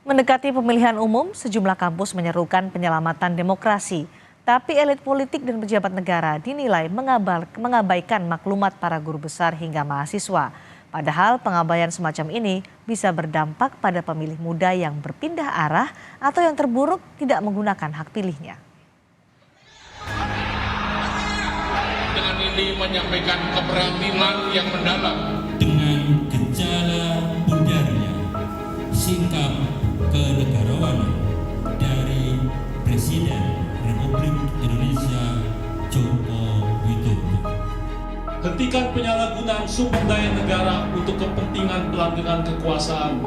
Mendekati pemilihan umum, sejumlah kampus menyerukan penyelamatan demokrasi. Tapi elit politik dan pejabat negara dinilai mengabaikan maklumat para guru besar hingga mahasiswa. Padahal pengabaian semacam ini bisa berdampak pada pemilih muda yang berpindah arah atau yang terburuk tidak menggunakan hak pilihnya. Dengan ini menyampaikan keprihatinan yang mendalam. Dengan gejala budarnya sikap kenegarawanan dari Presiden Republik Indonesia Joko Widodo. Hentikan penyalahgunaan sumber daya negara untuk kepentingan pelanggaran kekuasaan.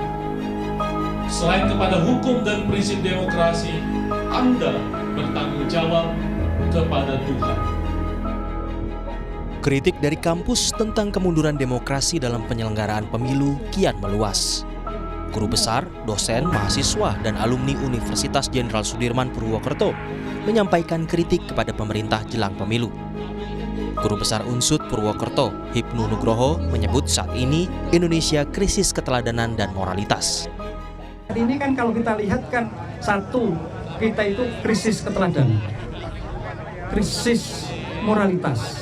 Selain kepada hukum dan prinsip demokrasi, Anda bertanggung jawab kepada Tuhan. Kritik dari kampus tentang kemunduran demokrasi dalam penyelenggaraan pemilu kian meluas. Guru besar, dosen, mahasiswa, dan alumni Universitas Jenderal Sudirman Purwokerto menyampaikan kritik kepada pemerintah jelang pemilu. Guru besar Unsud Purwokerto, Hipnu Nugroho, menyebut saat ini Indonesia krisis keteladanan dan moralitas. Ini kan kalau kita lihat kan satu, kita itu krisis keteladanan, krisis moralitas,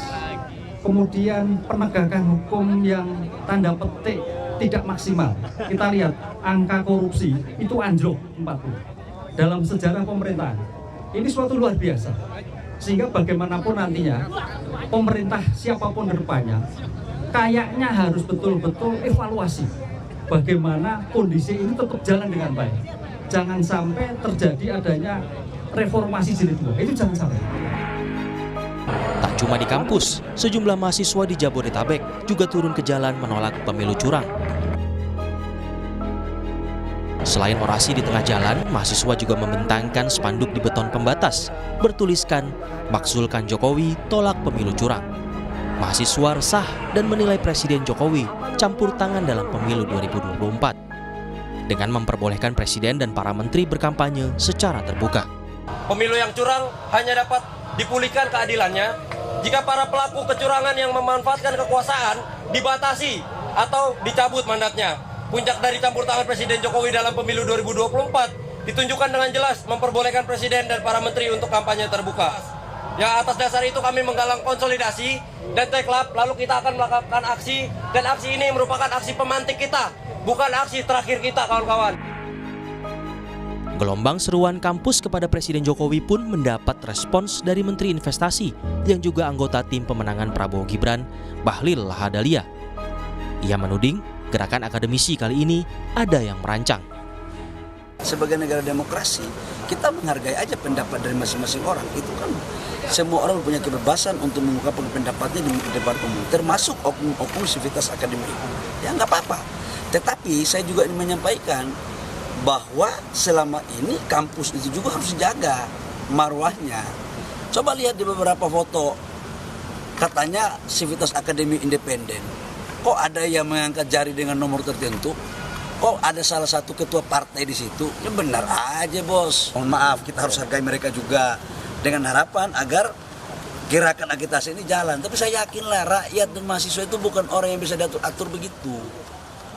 kemudian penegakan hukum yang tanda petik tidak maksimal. Kita lihat angka korupsi itu anjlok 40 dalam sejarah pemerintahan. Ini suatu luar biasa. Sehingga bagaimanapun nantinya pemerintah siapapun depannya kayaknya harus betul-betul evaluasi bagaimana kondisi ini tetap jalan dengan baik. Jangan sampai terjadi adanya reformasi jilid 2. Itu jangan sampai. Tak cuma di kampus, sejumlah mahasiswa di Jabodetabek juga turun ke jalan menolak pemilu curang. Selain orasi di tengah jalan, mahasiswa juga membentangkan spanduk di beton pembatas bertuliskan "Makzulkan Jokowi, tolak pemilu curang". Mahasiswa resah dan menilai Presiden Jokowi campur tangan dalam pemilu 2024 dengan memperbolehkan presiden dan para menteri berkampanye secara terbuka. Pemilu yang curang hanya dapat dipulihkan keadilannya jika para pelaku kecurangan yang memanfaatkan kekuasaan dibatasi atau dicabut mandatnya. Puncak dari campur tangan Presiden Jokowi dalam pemilu 2024 ditunjukkan dengan jelas memperbolehkan presiden dan para menteri untuk kampanye terbuka. Ya, atas dasar itu kami menggalang konsolidasi dan teklab, lalu kita akan melakukan aksi, dan aksi ini merupakan aksi pemantik kita, bukan aksi terakhir kita, kawan-kawan. Gelombang seruan kampus kepada Presiden Jokowi pun mendapat respons dari Menteri Investasi yang juga anggota tim pemenangan Prabowo Gibran, Bahlil Lahadalia. Ia menuding gerakan akademisi kali ini ada yang merancang. Sebagai negara demokrasi, kita menghargai aja pendapat dari masing-masing orang. Itu kan semua orang punya kebebasan untuk mengungkapkan pendapatnya di depan umum, termasuk oknum sivitas akademik. Ya nggak apa-apa. Tetapi saya juga ingin menyampaikan bahwa selama ini kampus itu juga harus dijaga marwahnya. Coba lihat di beberapa foto, katanya sivitas akademik independen. Kok ada yang mengangkat jari dengan nomor tertentu? Kok ada salah satu ketua partai di situ? Ya benar aja, bos. Mohon maaf, kita harus hargai mereka juga dengan harapan agar gerakan agitasi ini jalan. Tapi saya yakinlah rakyat dan mahasiswa itu bukan orang yang bisa diatur begitu.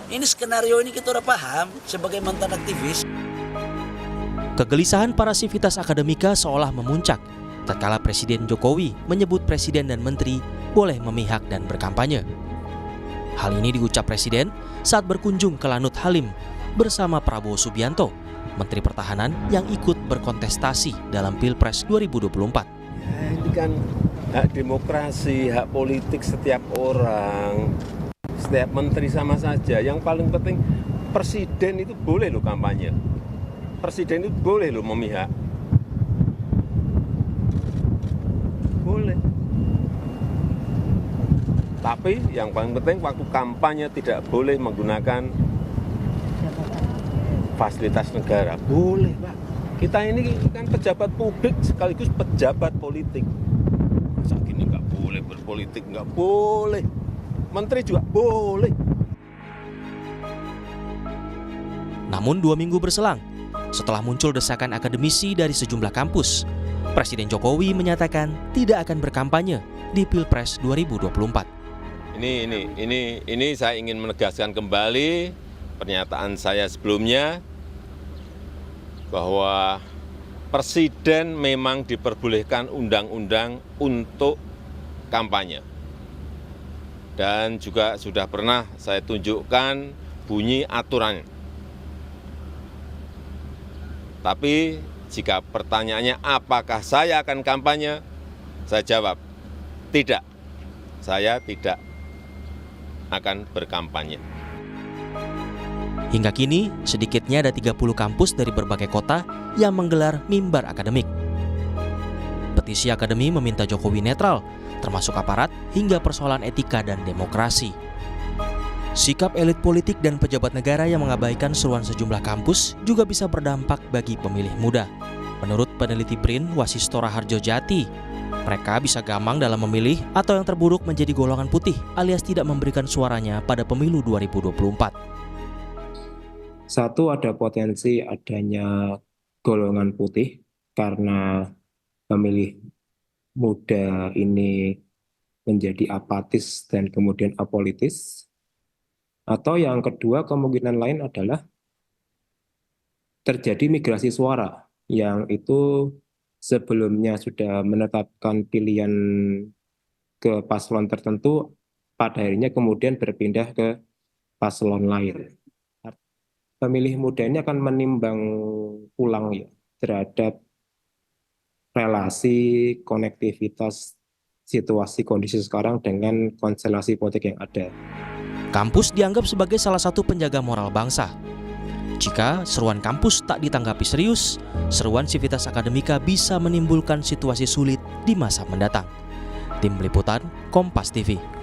Ini skenario ini kita udah paham sebagai mantan aktivis. Kegelisahan para sivitas akademika seolah memuncak tatkala Presiden Jokowi menyebut presiden dan menteri boleh memihak dan berkampanye. Hal ini diucap Presiden saat berkunjung ke Lanut Halim bersama Prabowo Subianto, Menteri Pertahanan yang ikut berkontestasi dalam Pilpres 2024. Ya, ini kan hak demokrasi, hak politik setiap orang, setiap menteri sama saja. Yang paling penting presiden itu boleh loh kampanye, presiden itu boleh loh memihak, boleh. Tapi yang paling penting waktu kampanye tidak boleh menggunakan fasilitas negara. Boleh, Pak. Kita ini kan pejabat publik sekaligus pejabat politik. Masa gini nggak boleh berpolitik, nggak boleh. Menteri juga boleh. Namun 2 minggu berselang, setelah muncul desakan akademisi dari sejumlah kampus, Presiden Jokowi menyatakan tidak akan berkampanye di Pilpres 2024. Ini saya ingin menegaskan kembali pernyataan saya sebelumnya bahwa Presiden memang diperbolehkan undang-undang untuk kampanye. Dan juga sudah pernah saya tunjukkan bunyi aturannya. Tapi jika pertanyaannya apakah saya akan kampanye, saya jawab, tidak. Saya tidak akan berkampanye. Hingga kini, sedikitnya ada 30 kampus dari berbagai kota yang menggelar mimbar akademik. Petisi akademi meminta Jokowi netral, termasuk aparat hingga persoalan etika dan demokrasi. Sikap elit politik dan pejabat negara yang mengabaikan seruan sejumlah kampus juga bisa berdampak bagi pemilih muda. Menurut peneliti BRIN Wasistora Harjojati, mereka bisa gamang dalam memilih atau yang terburuk menjadi golongan putih alias tidak memberikan suaranya pada pemilu 2024. Satu, ada potensi adanya golongan putih karena pemilih muda ini menjadi apatis dan kemudian apolitis. Atau yang kedua, kemungkinan lain adalah terjadi migrasi suara yang itu sebelumnya sudah menetapkan pilihan ke paslon tertentu, pada akhirnya kemudian berpindah ke paslon lain. Pemilih muda ini akan menimbang ulang ya terhadap relasi, konektivitas, situasi, kondisi sekarang dengan konstelasi politik yang ada. Kampus dianggap sebagai salah satu penjaga moral bangsa. Jika seruan kampus tak ditanggapi serius, seruan Civitas Akademika bisa menimbulkan situasi sulit di masa mendatang. Tim Liputan, Kompas TV.